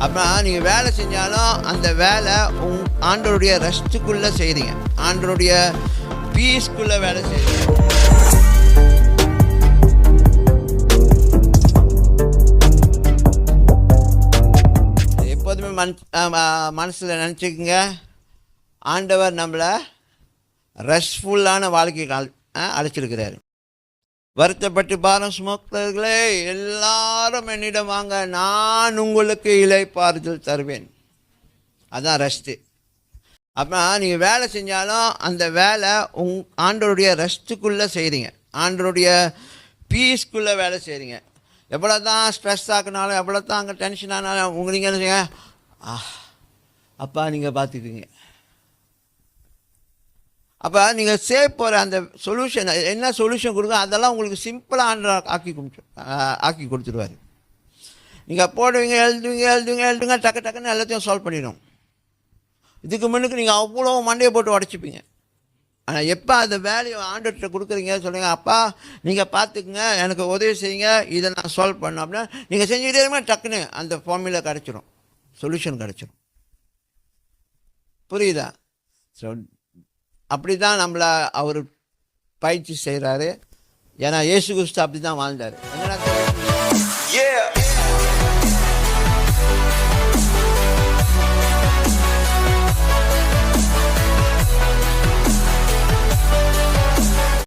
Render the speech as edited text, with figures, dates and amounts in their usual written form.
அப்புறம் நீங்கள் வேலை செஞ்சாலும் அந்த வேலை ஆண்டவருடைய ரெஸ்ட்டுக்குள்ளே செய்கிறீங்க, ஆண்டவருடைய பீஸ்க்குள்ளே வேலை செய்கிறீங்க. எப்போதுமே மனசில் நினச்சிக்கோங்க, ஆண்டவர் நம்மளை ரெஸ்ட்ஃபுல்லான வாழ்க்கைக்கு அழைச்சிருக்கிறாரு. வருத்தப்பட்டு பாரம் சுமக்கிறவர்களே எல்லாரும் என்னிடம் வாங்க, நான் உங்களுக்கு இளைப்பாறுதல் தருவேன். அதுதான் ரெஸ்ட்டு. அப்புறம் நீங்கள் வேலை செஞ்சாலும் அந்த வேலை ஆண்டவருடைய ரெஸ்ட்டுக்குள்ளே செய்கிறீங்க, ஆண்டவருடைய பீஸ்க்குள்ளே வேலை செய்கிறீங்க. எவ்வளோ தான் ஸ்ட்ரெஸ் ஆக்கினாலும், எவ்வளோ தான் அங்கே டென்ஷன் ஆனாலும் நீங்கள் என்ன செய்யுங்க, அப்பா நீங்கள் பார்த்துக்குங்க. அப்போ நீங்கள் சேவ் போகிற அந்த சொல்யூஷன், என்ன சொல்யூஷன் கொடுங்க, அதெல்லாம் உங்களுக்கு சிம்பிளாக ஆண்டவர் ஆக்கி கொடுத்துருவார். நீங்கள் போடுவீங்க, எழுதுவீங்க, டக்குன்னு எல்லாத்தையும் சால்வ் பண்ணிடும். இதுக்கு முன்னுக்கு நீங்கள் அவ்வளோ மண்டையை போட்டு உடச்சிப்பீங்க. ஆனால் எப்போ அந்த வேலையை ஆண்டவர்கிட்ட கொடுக்குறீங்க, சொல்லுங்கள், அப்பா நீங்கள் பார்த்துக்குங்க, எனக்கு உதவி செய்யுங்க, இதை நான் சால்வ் பண்ணோம் அப்படின்னா நீங்கள் செஞ்சுக்கிட்டே இருங்க, டக்குன்னு அந்த ஃபார்முலா கிடச்சிரும், சொல்யூஷன் கிடச்சிரும். புரியுதா? ஸோ அப்படி தான் நம்மளை அவர் பயிற்சி செய்கிறாரு. ஏன்னா இயேசு கிறிஸ்து அப்படி தான் வாழ்ந்தார்.